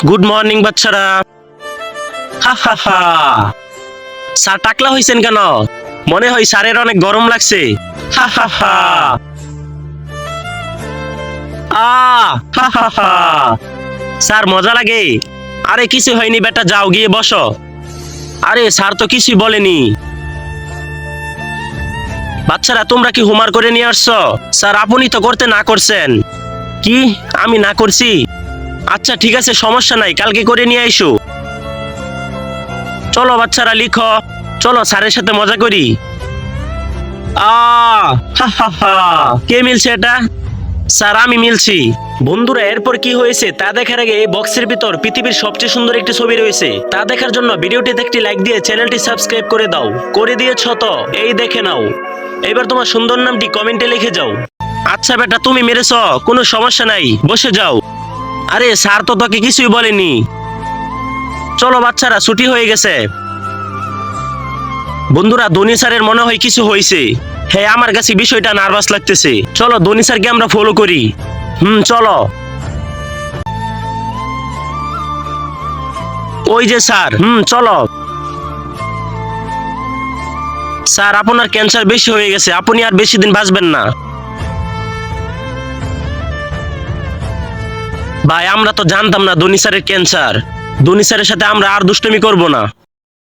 Good morning বাচ্চারা। হা হা হা। Sir টাকলা হইছেন কেন? মনে হয় স্যারের অনেক গরম লাগছে। হা হা হা। হা হা হা। স্যার মজা লাগে? আরে কিছু হয়নি বেটা, যাও গিয়ে বসো। আরে স্যার তো কিছুই বলেনি। বাচ্চারা তোমরা কি হোমওয়ার্ক করে নিয়ে আসছো? স্যার আপনি তো করতে না করছেন। কি আমি না করছি? আচ্ছা ঠিক আছে, সমস্যা নাই, কালকে করে নিয়ে আইসো। চলো বাচ্চারা লিখো, চলো স্যারের সাথে মজা করি। হা হা হা। কে মিলছে এটা? স্যার আমি মিলছি। বন্ধুরা এরপর কি হয়েছে তা দেখার আগে এই বক্সের ভিতর পৃথিবীর সবচেয়ে সুন্দর একটি ছবি রয়েছে, তা দেখার জন্য ভিডিওটিতে একটি লাইক দিয়ে চ্যানেলটি সাবস্ক্রাইব করে দাও। করে দিয়েছো তো? এই দেখে নাও। এবার তোমার সুন্দর নামটি কমেন্টে লিখে যাও। আচ্ছা বেটা তুমি মেরেছো, কোনো সমস্যা নাই, বসে যাও। আরে স্যার তো তোকে কিছুই বলেনি। চলো বাচ্চারা ছুটি হয়ে গেছে। বন্ধুরা ধনী স্যারের মনে হয় কিছু হয়েছে। হ্যাঁ আমার কাছে বিষয়টা নার্ভাস লাগতেছে। চলো ধনী স্যারকে আমরা ফলো করি। চলো। ওই যে স্যার, চলো। স্যার আপনার ক্যান্সার বেশি হয়ে গেছে, আপনি আর বেশি দিন বাঁচবেন না। ভাই আমরা তো জানতাম না ধনী স্যারের ক্যান্সার। ধনী স্যারের সাথে আমরা আর দুষ্টুমি করব না।